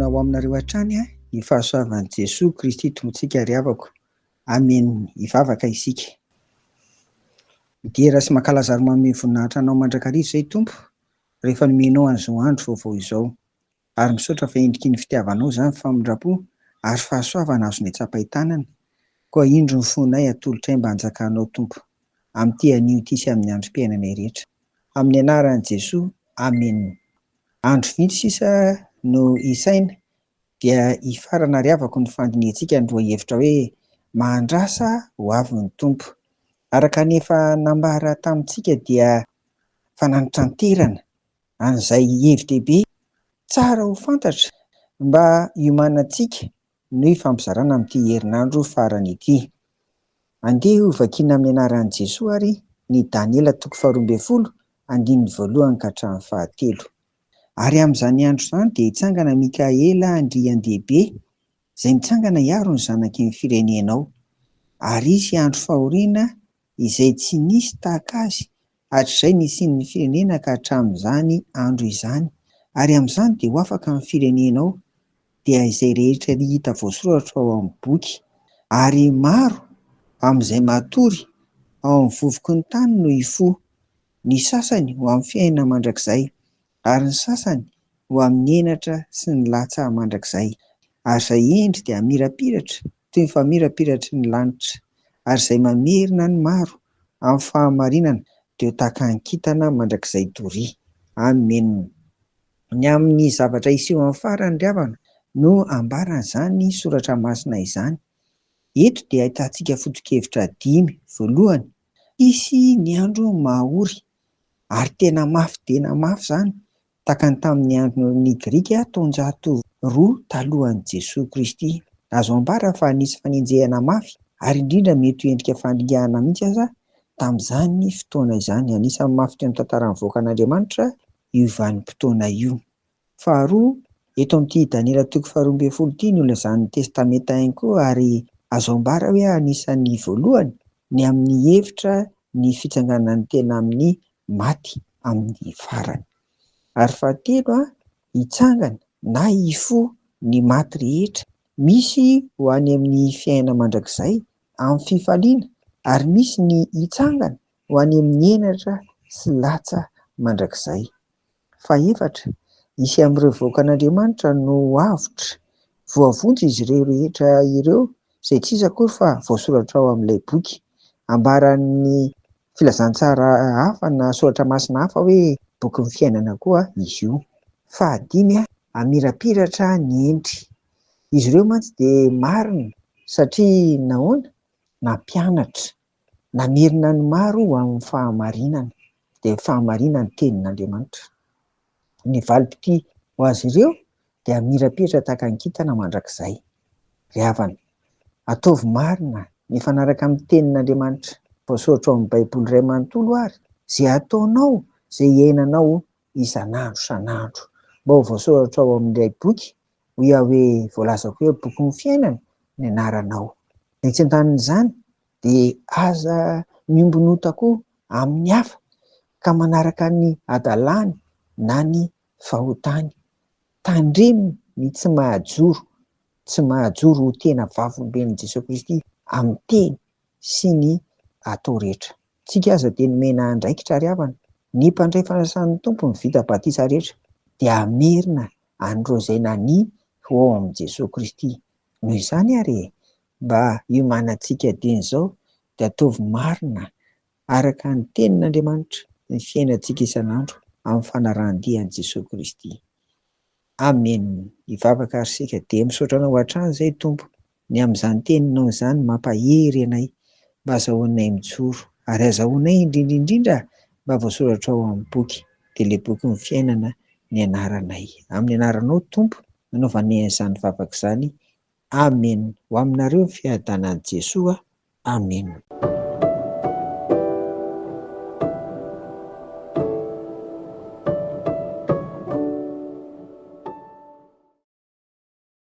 ho aminareo hatrany ny fahasoavan'i Jesoa Kristy Tompontsika ry havako. Amen. Hivavaka isika. Midera sy maka lazary manome voninahitra anao mandrakariva izay Tompo, rehefa nomenao an'izao andro vaovao izao, ary misaotra fa endriky ny fitiavanao izany famindrapo ary fahasoavana azonay tsapahi-tanana. Koa indro ny fonay atolotra mba hanjakanao Tompo, amin'ity anio ity sy amin'ny androm-piainanay rehetra. Amin'ny anaran'i Jesoa, amen. Andro vitsy sisa no isaina dia hifarana ry havako ny fandiniantsika ny lohahevitra hoe mahandrasa ho avy ny Tompo. Araka nefa nambara tamintsika dia fananatanterana an'izay hevi-dehibe tsara ho fantatra mba hiomanantsika no hifampizarana amin'ity herinandro farany ity. Andeha ho vakiana amin'ny anaran'i Jesoa ary ny Daniela 12 andininy 1 ka hatramin'ny 9. Ary amin'izany andro izany dia hitsangana Mikaela andrian-dehibe izay mitsangana hiaro ny zanaky ny firenenao. Ary izy andro fahoriana izay tsy nisy tahaka azy hatr'izay nisian'ny firenena ka hatramin'izany andro izany. Ary amin'izany dia ho afaka ny firenenao dia izay rehetra hita voasoratra ao amin'ny boky. Ary maro amin'izay matory ao amin'ny vovoky ny tany no hifoha. Ny sasany ho amin'ny fiainana mandrakizay, ary ny sasany ho amin'ny henatra sy ny latsa mandrakizay. Ary izay endry dia mirapiratra toy ny famirapiratry ny lanitra, ary izay mamerina ny maro amin'ny fahamarinana dia ho tahaka ny kintana mandrakizay toria. Amen. Ny amin'ny zavatra iseho amin'ny farany ry havana no ambaran'izany soratra masina izany. Eto dia ahitantsika foto-kevitra 5. Voalohany, hisy ny andro mahaory, ary tena mafy tena mafy izany, tahaka ny tamin'ny andron'ny Grika taonjato 2 talohan'i Jesoa Kristy. Azo ambara fa nisy fanenjehana mafy, ary indrindra mety ho endrika fandringahana mihitsy aza tamin'izany fotoana izany. Anisan'ny mafy teo amin'ny tantara nivoaka an'Andriamanitra io vanim-potoana io. Faharoa, eto amin'ity Daniela 12 ity no ilazan'ny testamenta ihany koa, ary azo ambara hoe anisan'ny voalohany ny amin'ny hevitra ny fitsanganan'ny tena amin'ny maty amin'ny farany. Ary fahatelo, hitsangana na hifoha ny maty rehetra, misy ho any amin'ny fiainana mandrakizay amin'ny fifaliana, ary misy ny hitsangana ho any amin'ny henatra sy latsa mandrakizay. Fahaefatra, hisy amin'ireo voaka an'Andriamanitra no avotra voavonjy izy ireo rehetra ireo izay tsy iza akory fa voasoratra ao amin'ilay boky. Ambaran'ny filazantsara hafa na soratra masina hafa hoe boky ny fiainana koa izy io. Fahadimy, hamirapiratra ny endry. Izy ireo mantsy dia marina satria nahoana? Nampianatra, namerina ny maro amin'ny fahamarinana, dia fahamarinana ny tenin'Andriamanitra. Ny valim-potia ho azy ireo dia hamirapiratra tahaka ny kintana mandrakizay. Ry havana, ataovy marina mifanaraka amin'ny tenin'Andriamanitra voasoratra ao amin'ny Baiboly iray manontolo ary izay ataonao, izay iainanao isan'andro isan'andro. Mba ho voasoratra ao amin'ilay boky hoe voalazako hoe boky ny fiainana ny anaranao. Ny tsy andanin'izany dia aza miombonota koa amin'ny hafa ka manaraka ny adalany na ny fahotany. Tandremina ny tsy mahajoro ho tena vavoloben'i Jesoa Kristy amin'ny teny sy ny atao rehetra. Tsika aza dia nomena andraikitra ry havana, ny mpandray fanasan'ny Tompo ny vita batisa rehetra dia amerina an'ireo izay nania ho ao amin'i Jesoa Kristy. Noho izany ary mba hiomanantsika dieny izao dia ataovy marina araka ny tenin'Andriamanitra ny fiainantsika isan'andro amin'ny fanarahan-dian'i Jesoa Kristy. Amen. Hivavaka ary sika dia misaotra anao hatrany izay Tompo, ny amin'izany teninao izany mampahery anay mba azahoanay mijoro, ary azahoanay indrindra mba voasoratra ao amin'ny boky, dia ilay boky ny fiainana ny anaranay. Amin'ny anaranao Tompo nanaovanay an'izany vavaka izany. Amen. Ho aminareo ny fiadanan'i Jesoa. Amen.